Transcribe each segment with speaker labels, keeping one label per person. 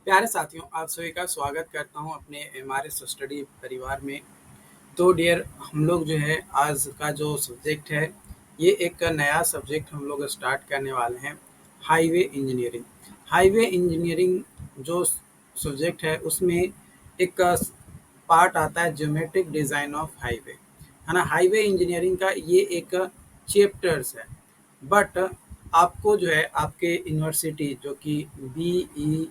Speaker 1: प्यारे साथियों, आप सभी का स्वागत करता हूं अपने एमआरएस स्टडी परिवार में। तो डियर, हम लोग जो है आज का जो सब्जेक्ट है, ये एक नया सब्जेक्ट हम लोग स्टार्ट करने वाले हैं, हाईवे इंजीनियरिंग। हाईवे इंजीनियरिंग जो सब्जेक्ट है उसमें एक पार्ट आता है ज्योमेट्रिक डिज़ाइन ऑफ हाईवे, है ना। हाईवे इंजीनियरिंग का ये एक चैप्टर्स है, बट आपको जो है आपके यूनिवर्सिटी जो कि BE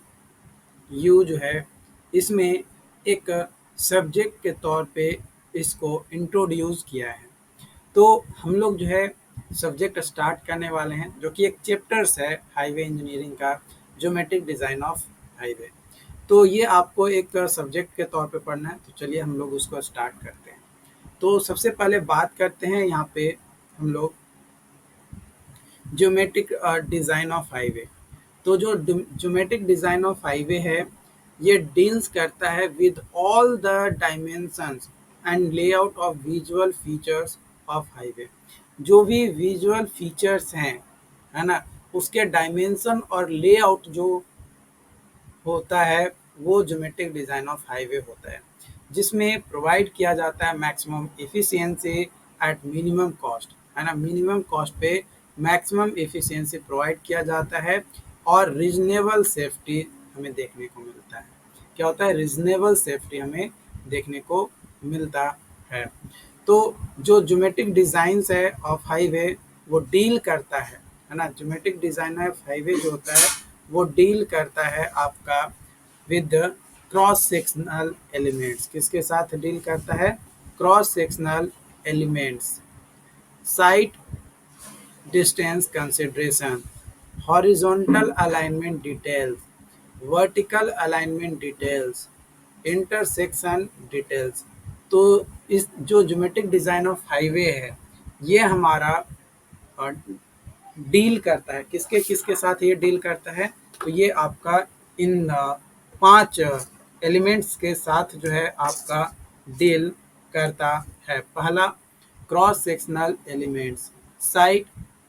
Speaker 1: यू जो है इसमें एक सब्जेक्ट के तौर पे इसको इंट्रोड्यूस किया है। तो हम लोग जो है सब्जेक्ट स्टार्ट करने वाले हैं जो कि एक चैप्टर्स है हाईवे इंजीनियरिंग का, ज्योमेट्रिक डिज़ाइन ऑफ हाईवे। तो ये आपको एक सब्जेक्ट के तौर पे पढ़ना है, तो चलिए हम लोग उसको स्टार्ट करते हैं। तो सबसे पहले बात करते हैं यहाँ पे हम लोग ज्योमेट्रिक डिज़ाइन ऑफ हाईवे। तो जो ज्योमेट्रिक डिज़ाइन ऑफ हाईवे है, ये डील्स करता है with all the dimensions and layout of visual features of highway. जो भी विजुअल फीचर्स हैं, है ना, उसके डायमेंशन और लेआउट जो होता है वो ज्योमेट्रिक डिज़ाइन ऑफ हाईवे होता है, जिसमें प्रोवाइड किया जाता है maximum efficiency at minimum cost, है ना। मिनिमम कॉस्ट पे मैक्सिमम एफिशिएंसी प्रोवाइड किया जाता है और रीजनेबल सेफ्टी हमें देखने को मिलता है। क्या होता है? रीजनेबल सेफ्टी हमें देखने को मिलता है। तो जो ज्योमेट्रिक डिज़ाइंस है ऑफ हाईवे वो डील करता है ना। ज्योमेट्रिक डिज़ाइन ऑफ हाईवे जो होता है वो डील करता है आपका विद क्रॉस सेक्शनल एलिमेंट्स। किसके साथ डील करता है? Cross sectional elements, site distance consideration, horizontal alignment details, vertical alignment details, intersection details. तो इस जो ज्योमेट्रिक डिज़ाइन ऑफ हाईवे है, ये हमारा डील करता है किसके किसके साथ ये डील करता है? तो ये आपका इन 5 एलिमेंट्स के साथ जो है आपका डील करता है। पहला, cross sectional elements, site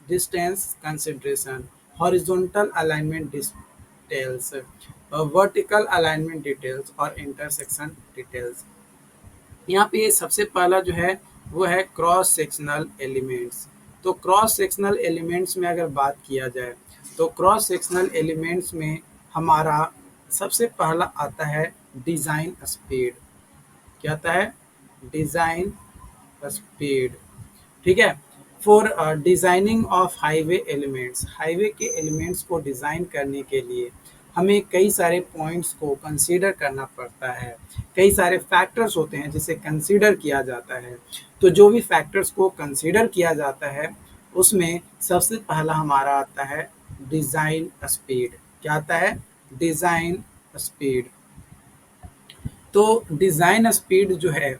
Speaker 1: distance consideration, horizontal alignment details, vertical alignment details और इंटरसेक्शन डिटेल्स। यहाँ पे सबसे पहला जो है वो है क्रॉस सेक्शनल एलिमेंट्स। तो क्रॉस सेक्शनल एलिमेंट्स में अगर बात किया जाए तो क्रॉस सेक्शनल एलिमेंट्स में हमारा सबसे पहला आता है डिज़ाइन स्पीड। क्या आता है? Design speed. ठीक है। For designing of highway elements, highway के एलिमेंट्स को डिज़ाइन करने के लिए हमें कई सारे पॉइंट्स को कंसीडर करना पड़ता है। कई सारे फैक्टर्स होते हैं जिसे कंसीडर किया जाता है। तो जो भी फैक्टर्स को कंसीडर किया जाता है उसमें सबसे पहला हमारा आता है डिज़ाइन स्पीड। क्या आता है? Design speed. तो डिज़ाइन स्पीड जो है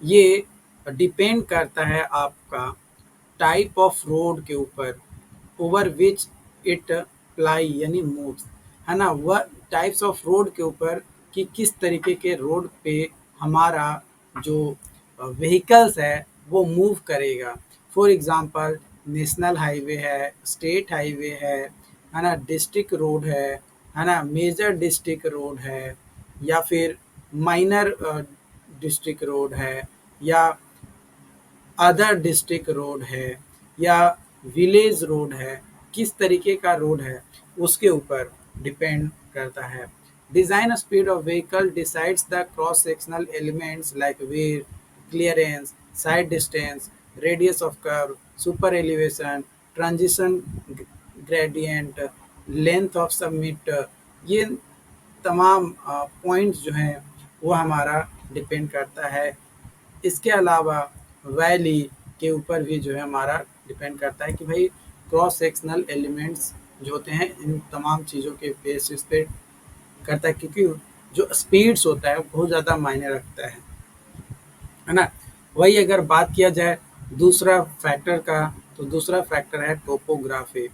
Speaker 1: ये डिपेंड करता है आपका टाइप ऑफ रोड के ऊपर, ओवर विच इट प्लाई यानी मूव्स, है ना। वह टाइप्स ऑफ रोड के ऊपर कि किस तरीके के रोड पे हमारा जो व्हीकल्स है वो मूव करेगा। फॉर एग्जांपल, नेशनल हाईवे है, स्टेट हाईवे है ना, डिस्ट्रिक्ट रोड है ना, मेजर डिस्ट्रिक्ट रोड है, या फिर माइनर डिस्ट्रिक्ट रोड है, या अदर डिस्ट्रिक्ट रोड है, या विलेज रोड है। किस तरीके का रोड है उसके ऊपर डिपेंड करता है। Design speed of vehicle decides the cross sectional elements like width, clearance, side distance, radius of curve, super elevation, transition gradient, length of summit. ये तमाम पॉइंट्स जो हैं वो हमारा डिपेंड करता है। इसके अलावा वैली के ऊपर भी जो है हमारा डिपेंड करता है कि भाई क्रॉस सेक्शनल एलिमेंट्स जो होते हैं इन तमाम चीज़ों के बेसिस पे करता है, क्योंकि जो स्पीड्स होता है बहुत ज़्यादा मायने रखता है ना। वही अगर बात किया जाए दूसरा फैक्टर का, तो दूसरा फैक्टर है टोपोग्राफी।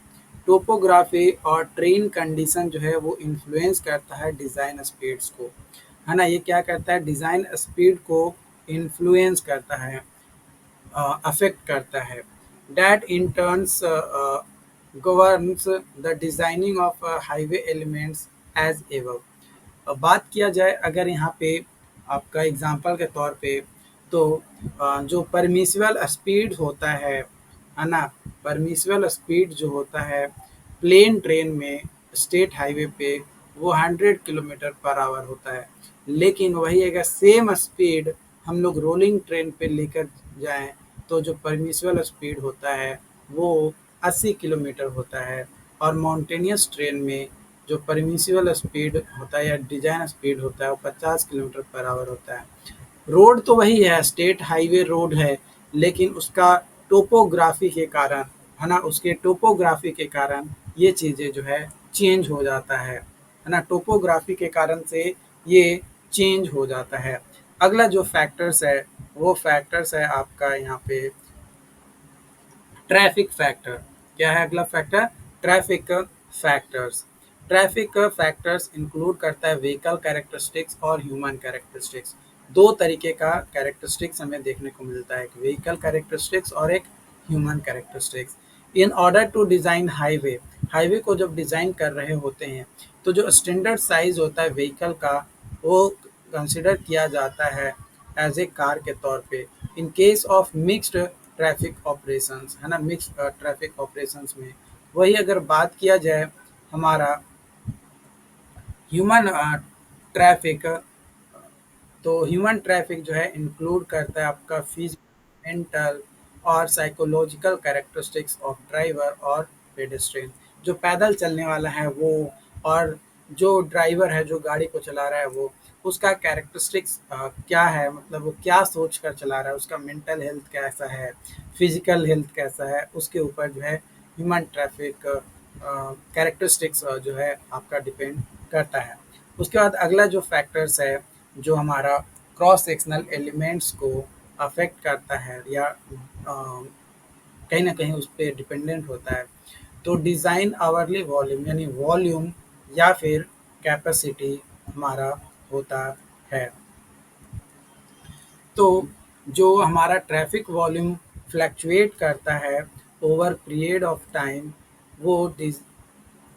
Speaker 1: टोपोग्राफी और ट्रेन कंडीशन जो है वो इन्फ्लुएंस करता है डिज़ाइन स्पीड्स को, है ना। ये क्या करता है? डिज़ाइन स्पीड को इन्फ्लुएंस करता है, अफेक्ट करता है। That in turns governs the designing of highway elements as above। बात किया जाए अगर यहाँ पे आपका एग्जांपल के तौर पे, तो जो परमिसिबल स्पीड होता है ना, परमिसिबल स्पीड जो होता है प्लेन ट्रेन में स्टेट हाईवे पे वो 100 किलोमीटर पर आवर होता है। लेकिन वही अगर सेम स्पीड हम लोग रोलिंग ट्रेन पे लेकर जाएं तो जो परमिसिबल स्पीड होता है वो 80 किलोमीटर होता है। और माउंटेनियस ट्रेन में जो परमिसिबल स्पीड होता है या डिजाइन स्पीड होता है वो 50 किलोमीटर पर आवर होता है। रोड तो वही है, स्टेट हाईवे रोड है, लेकिन उसका टोपोग्राफी के कारण, है ना, उसके टोपोग्राफी के कारण ये चीज़ें जो है चेंज हो जाता है ना, टोपोग्राफी के कारण से ये चेंज हो जाता है। अगला जो फैक्टर्स है वो फैक्टर्स है आपका यहाँ पे ट्रैफिक फैक्टर। क्या है अगला factor? Traffic factors. Traffic factors include करता है व्हीकल कैरेक्टरिस्टिक्स और ह्यूमन कैरेक्टरिस्टिक्स। दो तरीके का कैरेक्टरिस्टिक्स हमें देखने को मिलता है, एक व्हीकल कैरेक्टरिस्टिक्स और एक human characteristics. In order to design highway, highway को जब डिज़ाइन कर रहे होते हैं तो जो स्टैंडर्ड साइज होता है व्हीकल का वो कंसिडर किया जाता है एज ए कार के तौर पे। In case of mixed traffic operations, है ना, मिक्स ट्रैफिक ऑपरेशंस में वही अगर बात किया जाए हमारा ह्यूमन ट्रैफिक, तो ह्यूमन ट्रैफिक जो है इंक्लूड करता है आपका फिजिकल, मेंटल और साइकोलॉजिकल कैरेक्टरिस्टिक्स ऑफ ड्राइवर और पेडेस्ट्रियन। जो पैदल चलने वाला है वो, और जो ड्राइवर है जो गाड़ी को चला रहा है वो, उसका कैरेक्टरिस्टिक्स क्या है, मतलब वो क्या सोच कर चला रहा है, उसका मेंटल हेल्थ कैसा है, फिजिकल हेल्थ कैसा है, उसके ऊपर जो है ह्यूमन ट्रैफिक कैरेक्टरिस्टिक्स जो है आपका डिपेंड करता है। उसके बाद अगला जो फैक्टर्स है जो हमारा क्रॉस सेक्शनल एलिमेंट्स को अफेक्ट करता है या कहीं ना कहीं उस पर डिपेंडेंट होता है, तो डिज़ाइन आवरली वॉल्यूम यानी वॉल्यूम या फिर कैपेसिटी हमारा होता है। तो जो हमारा ट्रैफिक वॉल्यूम फ्लैक्चुएट करता है ओवर पीरियड ऑफ टाइम, वो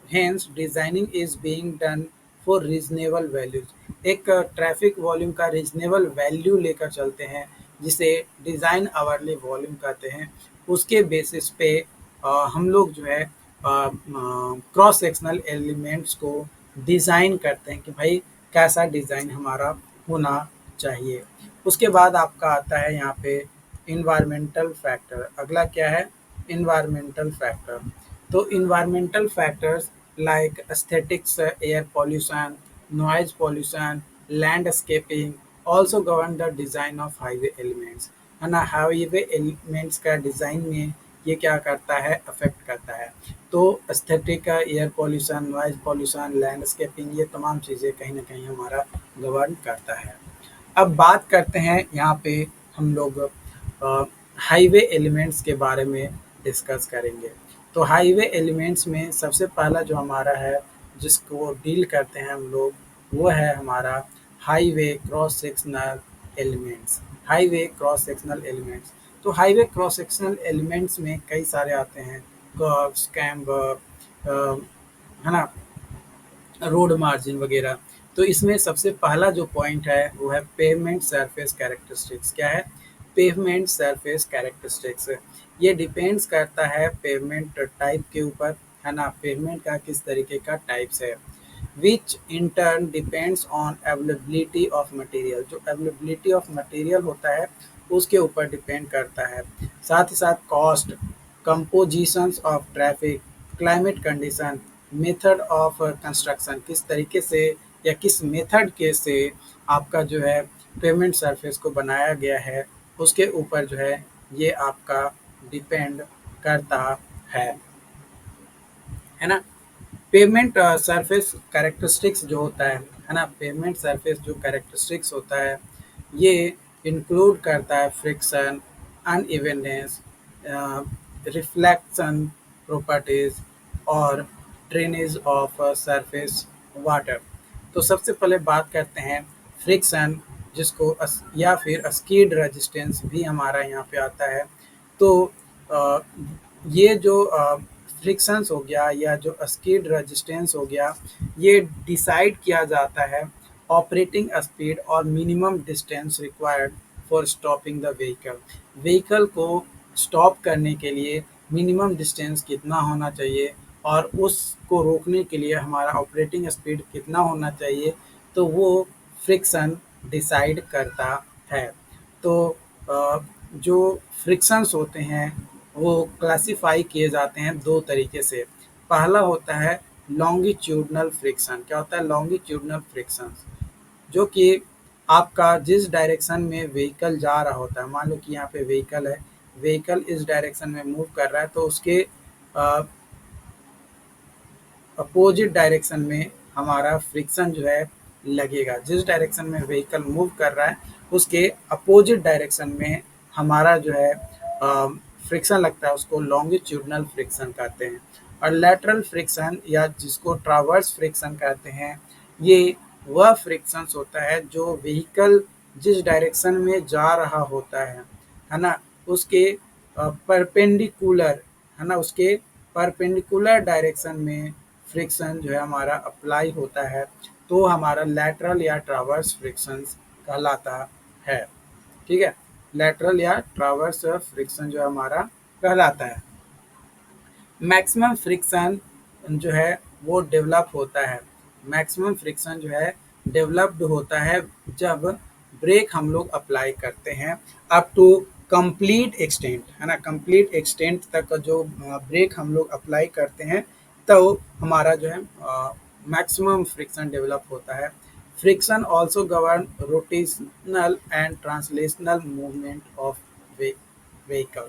Speaker 1: hence designing is being done for reasonable values. एक ट्रैफिक वॉल्यूम का रीजनेबल वैल्यू लेकर चलते हैं जिसे डिज़ाइन आवरली वॉल्यूम कहते हैं। उसके बेसिस पे हम लोग जो है क्रॉस सेक्शनल एलिमेंट्स को डिज़ाइन करते हैं कि भाई कैसा डिज़ाइन हमारा होना चाहिए। उसके बाद आपका आता है यहाँ पे इन्वायरमेंटल फैक्टर। अगला क्या है? Environmental factor. तो environmental factors like aesthetics, air pollution, noise pollution, landscaping also govern the design of highway elements, है ना। हाईवे एलिमेंट्स का डिज़ाइन में ये क्या करता है? अफेक्ट करता है। तो aesthetic, air pollution, noise pollution, landscaping, ये तमाम चीज़ें कहीं ना कहीं हमारा गवर्न करता है। अब बात करते हैं यहाँ पे हम लोग हाईवे एलिमेंट्स के बारे में डिस्कस करेंगे। तो हाईवे एलिमेंट्स में सबसे पहला जो हमारा है जिसको डील करते हैं हम लोग, वो है हमारा highway cross sectional elements. Highway cross sectional elements, तो हाईवे क्रॉस सेक्शनल एलिमेंट्स में कई सारे आते हैं, कर्व्स, कैम्बर, है ना, रोड मार्जिन वगैरह। तो इसमें सबसे पहला जो पॉइंट है वो है पेवमेंट सरफेस कैरेक्टरिस्टिक्स। क्या है? Pavement surface characteristics. ये डिपेंड्स करता है पेवमेंट टाइप के ऊपर, है ना, पेवमेंट का किस तरीके का टाइप्स है, which in turn depends on availability of material. जो अवेलेबिलिटी ऑफ मटेरियल होता है उसके ऊपर डिपेंड करता है। साथ ही साथ cost, compositions of traffic, climate condition, method of construction, किस तरीके से या किस मेथड के से आपका जो है पेमेंट सरफेस को बनाया गया है उसके ऊपर जो है ये आपका डिपेंड करता है ना। पेमेंट सरफेस कैरेक्टरिस्टिक्स जो होता है ना, पेमेंट सरफेस जो कैरेक्टरिस्टिक्स होता है ये इंक्लूड करता है फ्रिक्शन, अनइवननेस, रिफ्लेक्शन प्रॉपर्टीज और ड्रेनेज ऑफ सरफेस वाटर। तो सबसे पहले बात करते हैं फ्रिक्शन, जिसको या फिर स्कीड रेजिस्टेंस भी हमारा यहाँ पे आता है। तो अ, ये जो फ्रिक्शंस हो गया या जो स्कीड रेजिस्टेंस हो गया, ये डिसाइड किया जाता है ऑपरेटिंग स्पीड और minimum distance required for stopping the vehicle. Vehicle को स्टॉप करने के लिए मिनिमम डिस्टेंस कितना होना चाहिए और उसको रोकने के लिए हमारा ऑपरेटिंग स्पीड कितना होना चाहिए, तो वो फ्रिक्शन डिसाइड करता है। तो जो फ्रिक्शंस होते हैं वो क्लासिफाई किए जाते हैं दो तरीके से। पहला होता है लॉन्गिट्यूडनल फ्रिक्शन। क्या होता है लॉन्गिट्यूडनल फ्रिक्शन? जो कि आपका जिस डायरेक्शन में व्हीकल जा रहा होता है, मान लो कि यहाँ पे व्हीकल है, व्हीकल इस डायरेक्शन में मूव कर रहा है, तो उसके अपोजिट डायरेक्शन में हमारा फ्रिक्शन जो है लगेगा। जिस डायरेक्शन में व्हीकल मूव कर रहा है उसके अपोजिट डायरेक्शन में हमारा जो है फ्रिक्शन लगता है, उसको लॉन्गिट्यूडनल फ्रिक्शन कहते हैं। और लैटरल फ्रिक्शन या जिसको ट्रावर्स फ्रिक्शन कहते हैं, ये वह फ्रिक्शंस होता है जो व्हीकल जिस डायरेक्शन में जा रहा होता है ना, उसके परपेंडिकुलर, है ना, उसके परपेंडिकुलर डायरेक्शन में फ्रिक्शन जो है हमारा अप्लाई होता है, तो हमारा लैटरल या ट्रावर्स फ्रिक्शंस कहलाता है। ठीक है, लैटरल या ट्रावर्स फ्रिक्शन जो हमारा कहलाता है। मैक्सिमम फ्रिक्शन जो है वो डेवलप होता है, मैक्सिमम फ्रिक्शन जो है डेवलप्ड होता है जब ब्रेक हम लोग अप्लाई करते हैं अप टू कंप्लीट एक्सटेंट, है ना, कंप्लीट एक्सटेंट तक का जो ब्रेक हम लोग अप्लाई करते हैं, तो हमारा जो है मैक्सिमम फ्रिक्शन डेवलप होता है। Friction also govern rotational and translational movement of vehicle.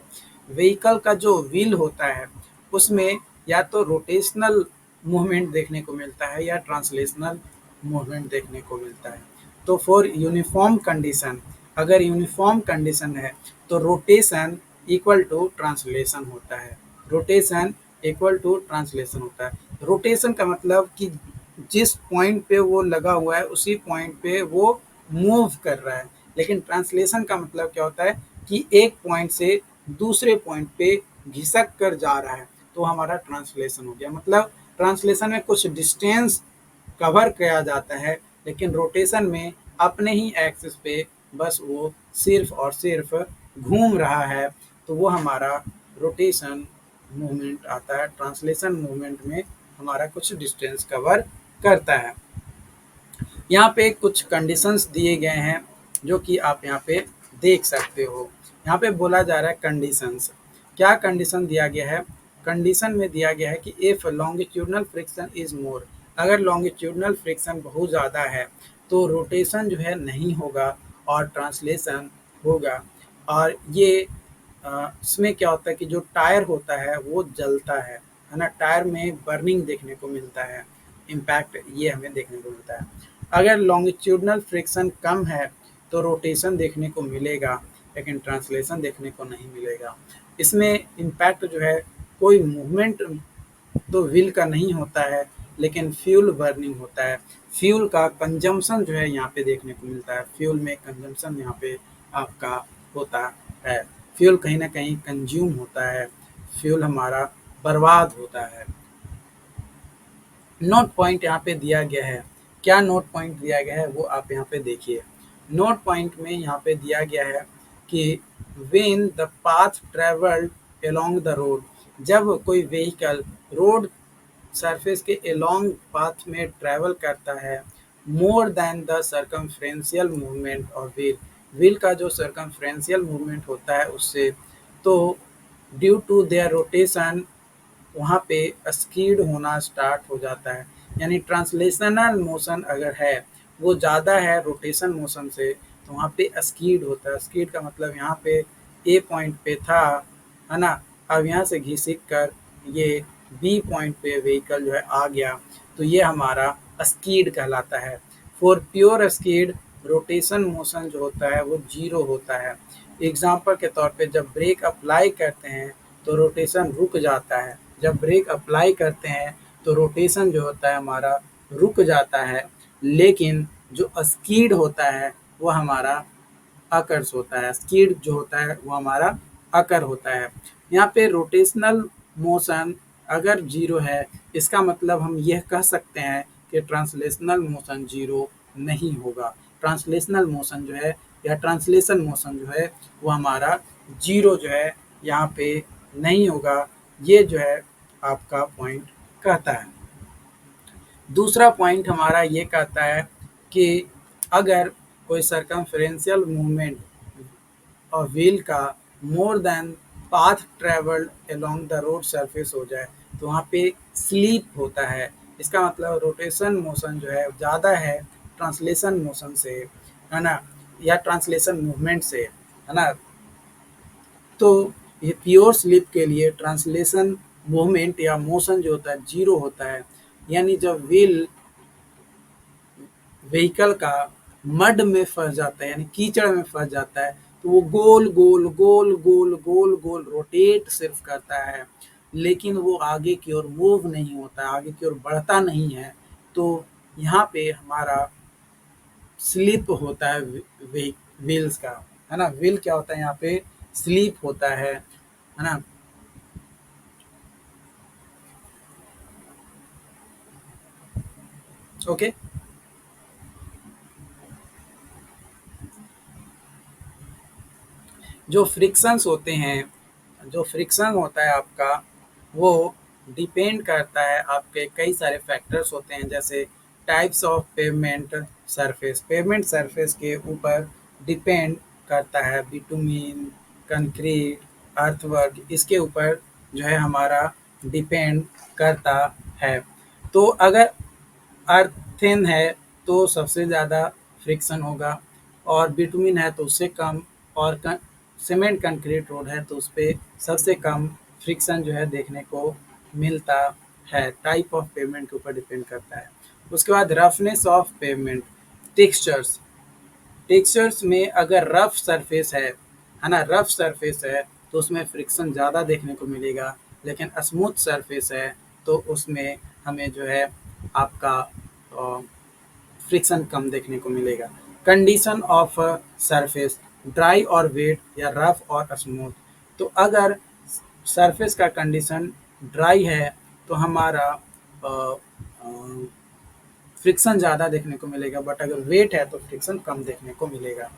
Speaker 1: Vehicle का जो व्हील होता है उसमें या तो रोटेशनल मूवमेंट देखने को मिलता है या ट्रांसलेशनल मूवमेंट देखने को मिलता है। तो फॉर यूनिफॉर्म कंडीशन, अगर यूनिफॉर्म कंडीशन है तो रोटेशन इक्वल टू ट्रांसलेशन होता है, रोटेशन इक्वल टू ट्रांसलेशन होता है। रोटेशन का मतलब कि जिस पॉइंट पे वो लगा हुआ है उसी पॉइंट पे वो मूव कर रहा है। लेकिन ट्रांसलेशन का मतलब क्या होता है कि एक पॉइंट से दूसरे पॉइंट पे घिसक कर जा रहा है, तो हमारा ट्रांसलेशन हो गया। मतलब ट्रांसलेशन में कुछ डिस्टेंस कवर किया जाता है, लेकिन रोटेशन में अपने ही एक्सिस पे बस वो सिर्फ और सिर्फ घूम रहा है, तो वो हमारा रोटेशन मूवमेंट आता है। ट्रांसलेशन मूवमेंट में हमारा कुछ डिस्टेंस कवर करता है। यहाँ पे कुछ कंडीशंस दिए गए हैं जो कि आप यहाँ पे देख सकते हो। यहाँ पे बोला जा रहा है कंडीशंस, क्या कंडीशन दिया गया है? कंडीशन में दिया गया है कि if longitudinal friction is more, अगर लॉन्गिट्यूडनल फ्रिक्शन बहुत ज़्यादा है तो रोटेशन जो है नहीं होगा और ट्रांसलेशन होगा। और ये इसमें क्या होता है कि जो टायर होता है वो जलता है ना, टायर में बर्निंग देखने को मिलता है, इम्पैक्ट ये हमें देखने को मिलता है। अगर लॉन्गिट्यूडनल फ्रिक्शन कम है तो रोटेशन देखने को मिलेगा लेकिन ट्रांसलेशन देखने को नहीं मिलेगा। इसमें इम्पैक्ट जो है कोई मूवमेंट तो व्हील का नहीं होता है लेकिन फ्यूल बर्निंग होता है, फ्यूल का कंजम्पशन जो है यहाँ पे देखने को मिलता है, फ्यूल में कंजम्पशन यहाँ पे आपका होता है, फ्यूल कहीं ना कहीं कंज्यूम होता है, फ्यूल हमारा बर्बाद होता है। नोट पॉइंट यहाँ पे दिया गया है, क्या नोट पॉइंट दिया गया है वो आप यहाँ पे देखिए। नोट पॉइंट में यहाँ पे दिया गया है कि when the path travelled along the road, जब कोई व्हीकल रोड सरफेस के अलोंग पाथ में ट्रैवल करता है, more than the circumferential movement of wheel, wheel का जो सर्कमफ्रेंशियल मूवमेंट होता है उससे, तो ड्यू टू देयर रोटेशन वहाँ पे स्कीड होना स्टार्ट हो जाता है। यानी ट्रांसलेशनल मोशन अगर है वो ज़्यादा है रोटेशन मोशन से, तो वहाँ पे स्कीड होता है। स्कीड का मतलब यहाँ पे ए पॉइंट पे था, है ना, अब यहाँ से घिसिक कर ये बी पॉइंट पे व्हीकल जो है आ गया, तो ये हमारा स्कीड कहलाता है। फॉर प्योर स्कीड रोटेशन मोशन जो होता है वो जीरो होता है। एग्जाम्पल के तौर पे जब ब्रेक अप्लाई करते हैं तो रोटेशन रुक जाता है, जब ब्रेक अप्लाई करते हैं तो रोटेशन जो होता है हमारा रुक जाता है, लेकिन जो स्कीड होता है वो हमारा अकर्स होता है, स्कीड जो होता है वो हमारा अकर होता है। यहाँ पे रोटेशनल मोशन अगर जीरो है इसका मतलब हम यह कह सकते हैं कि ट्रांसलेशनल मोशन जीरो नहीं होगा। ट्रांसलेशनल मोशन जो है या ट्रांसलेशन मोशन जो है वो हमारा जीरो जो है यहाँ पे नहीं होगा। ये जो है आपका पॉइंट कहता है। दूसरा पॉइंट हमारा ये कहता है कि अगर कोई सरकमफ्रेंशियल मूवमेंट और व्हील का more than path travelled along the road surface हो जाए तो वहाँ पे स्लीप होता है। इसका मतलब रोटेशन मोशन जो है ज़्यादा है ट्रांसलेशन मोशन से, है ना, या ट्रांसलेशन मूवमेंट से, है ना। तो ये प्योर स्लीप के लिए ट्रांसलेशन मूवमेंट या मोशन जो होता है जीरो होता है। यानी जब व्हील व्हीकल का मड में फंस जाता है यानी कीचड़ में फंस जाता है तो वो गोल गोल गोल गोल गोल गोल रोटेट सिर्फ करता है, लेकिन वो आगे की ओर मूव नहीं होता, आगे की ओर बढ़ता नहीं है। तो यहाँ पे हमारा स्लिप होता है व्हील्स का, है ना। व्हील क्या होता है यहाँ पे स्लिप होता है ना। ओके। जो फ्रिक्शंस होते हैं, जो फ्रिक्शन होता है आपका वो डिपेंड करता है, आपके कई सारे फैक्टर्स होते हैं जैसे types of pavement surface. Pavement surface के ऊपर डिपेंड करता है बिटुमिन, कंक्रीट, अर्थवर्क, इसके ऊपर जो है हमारा डिपेंड करता है। तो अगर अर्थिन है तो सबसे ज़्यादा फ्रिक्शन होगा, और बिटुमिन है तो उससे कम, और सीमेंट कंक्रीट रोड है तो उस पर सबसे कम फ्रिक्शन जो है देखने को मिलता है। टाइप ऑफ पेवमेंट के ऊपर डिपेंड करता है। उसके बाद roughness of pavement, textures. Textures में अगर रफ सरफेस है ना, रफ सरफेस है तो उसमें फ्रिक्शन ज़्यादा देखने को मिलेगा, लेकिन स्मूथ सरफेस है तो उसमें हमें जो है आपका फ्रिक्शन कम देखने को मिलेगा। कंडीशन ऑफ सरफेस, ड्राई और वेट या रफ और स्मूथ। तो अगर सरफेस का कंडीशन ड्राई है तो हमारा फ्रिक्शन ज़्यादा देखने को मिलेगा, बट अगर वेट है तो फ्रिक्शन कम देखने को मिलेगा,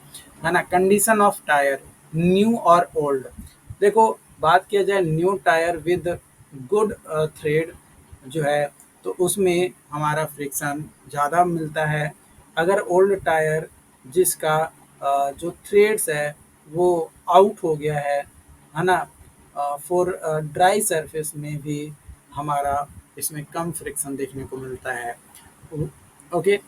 Speaker 1: है ना। कंडीशन ऑफ टायर, न्यू और ओल्ड। देखो बात किया जाए new tyre with good thread जो है तो उसमें हमारा फ्रिक्शन ज़्यादा मिलता है। अगर ओल्ड टायर जिसका जो थ्रेड्स है वो आउट हो गया है ना, फॉर ड्राई सरफेस में भी हमारा इसमें कम फ्रिक्शन देखने को मिलता है। ओके।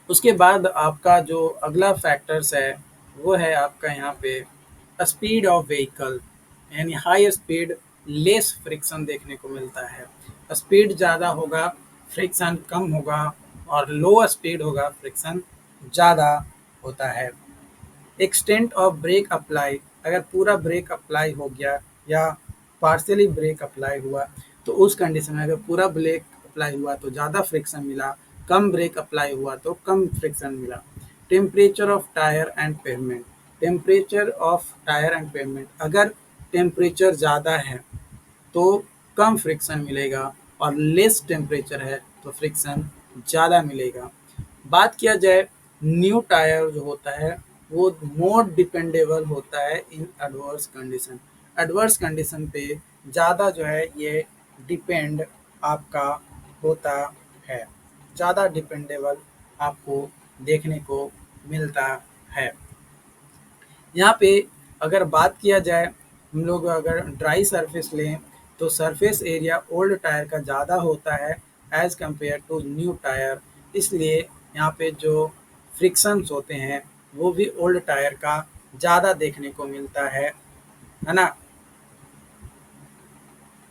Speaker 1: उसके बाद आपका जो अगला फैक्टर्स है वो है आपका यहाँ पे स्पीड ऑफ व्हीकल, यानी हाई स्पीड लेस फ्रिक्शन देखने को मिलता है। स्पीड ज़्यादा होगा फ्रिक्शन कम होगा, और लो स्पीड होगा फ्रिक्शन ज़्यादा होता है। एक्सटेंट ऑफ ब्रेक अप्लाई, अगर पूरा ब्रेक अप्लाई हो गया या पार्शियली ब्रेक अप्लाई हुआ तो उस कंडीशन में अगर पूरा ब्रेक अप्लाई हुआ तो ज़्यादा फ्रिक्शन मिला, कम ब्रेक अप्लाई हुआ तो कम फ्रिक्शन मिला। Temperature of tyre and pavement, temperature of tyre and pavement, अगर टेम्परेचर ज़्यादा है तो कम फ्रिक्शन मिलेगा, और लेस टेम्परेचर है तो फ्रिक्शन ज़्यादा मिलेगा। बात किया जाए न्यू टायर जो होता है वो मोर डिपेंडेबल होता है इन एडवर्स कंडीशन। एडवर्स कंडीशन पे ज़्यादा जो है ये डिपेंड आपका होता है, ज़्यादा डिपेंडेबल आपको देखने को मिलता है। यहाँ पे अगर बात किया जाए हम लोग अगर ड्राई सरफेस लें तो सरफेस एरिया ओल्ड टायर का ज़्यादा होता है as compare to new tyre, इसलिए यहाँ पे जो फ्रिक्शंस होते हैं वो भी ओल्ड टायर का ज़्यादा देखने को मिलता है ना।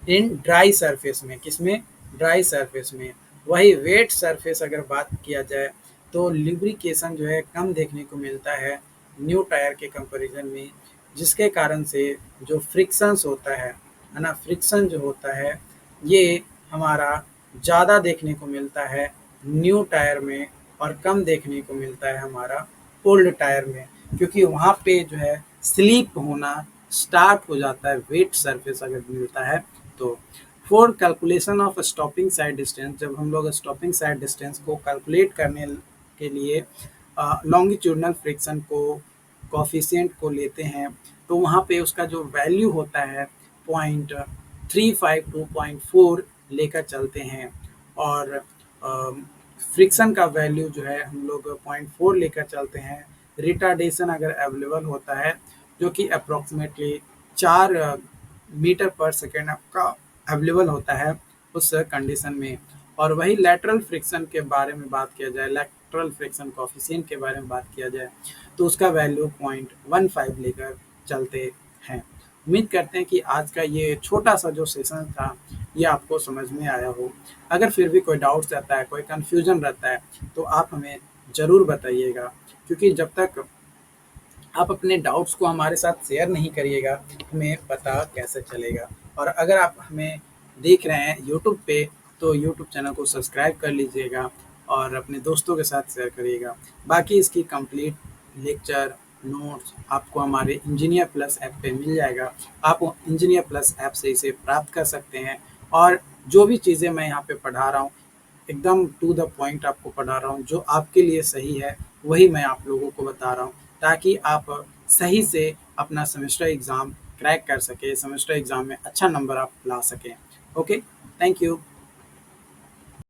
Speaker 1: इन ड्राई सरफेस में, किसमें, ड्राई सरफेस में। वही वेट सरफेस अगर बात किया जाए तो लिब्रिकेशन जो है कम देखने को मिलता है न्यू टायर के कंपैरिजन में, जिसके कारण से जो फ्रिक्शंस होता है ना, फ्रिक्शन जो होता है ये हमारा ज़्यादा देखने को मिलता है न्यू टायर में, और कम देखने को मिलता है हमारा ओल्ड टायर में, क्योंकि वहाँ पे जो है स्लिप होना स्टार्ट हो जाता है वेट सरफेस अगर मिलता है तो। For calculation of stopping side distance, जब हम लोग स्टॉपिंग साइड डिस्टेंस को कैलकुलेट करने के लिए लॉन्गिट्यूडनल फ्रिक्शन को कोफिशिएंट को लेते हैं, तो वहाँ पे उसका जो वैल्यू होता है 0.35 टू 0.4 लेकर चलते हैं। और फ्रिक्शन का वैल्यू जो है हम लोग 0.4 लेकर चलते हैं। रिटार्डेशन अगर अवेलेबल होता है जो कि अप्रोक्सीमेटली 4 मीटर पर सेकेंड आपका अवेलेबल होता है उस कंडीशन में। और वही लैटरल फ्रिक्शन के बारे में बात किया जाए, लैटरल फ्रिक्शन कोफिशिएंट के बारे में बात किया जाए, तो उसका वैल्यू 0.15 लेकर चलते हैं। उम्मीद करते हैं कि आज का ये छोटा सा जो सेशन था ये आपको समझ में आया हो। अगर फिर भी कोई डाउट्स रहता है, कोई कन्फ्यूजन रहता है, तो आप हमें ज़रूर बताइएगा, क्योंकि जब तक आप अपने डाउट्स को हमारे साथ शेयर नहीं करिएगा, हमें पता कैसे चलेगा। और अगर आप हमें देख रहे हैं यूट्यूब पे, तो यूट्यूब चैनल को सब्सक्राइब कर लीजिएगा और अपने दोस्तों के साथ शेयर करिएगा। बाकी इसकी कंप्लीट लेक्चर नोट्स आपको हमारे इंजीनियर प्लस ऐप पे मिल जाएगा। आप इंजीनियर प्लस ऐप से इसे प्राप्त कर सकते हैं। और जो भी चीज़ें मैं यहाँ पे पढ़ा रहा हूँ, एकदम टू द पॉइंट आपको पढ़ा रहा हूँ, जो आपके लिए सही है वही मैं आप लोगों को बता रहा हूँ, ताकि आप सही से अपना सेमेस्टर एग्ज़ाम क्रैक कर सकें, सेमेस्टर एग्ज़ाम में अच्छा नंबर आप ला सकें। Okay, thank you.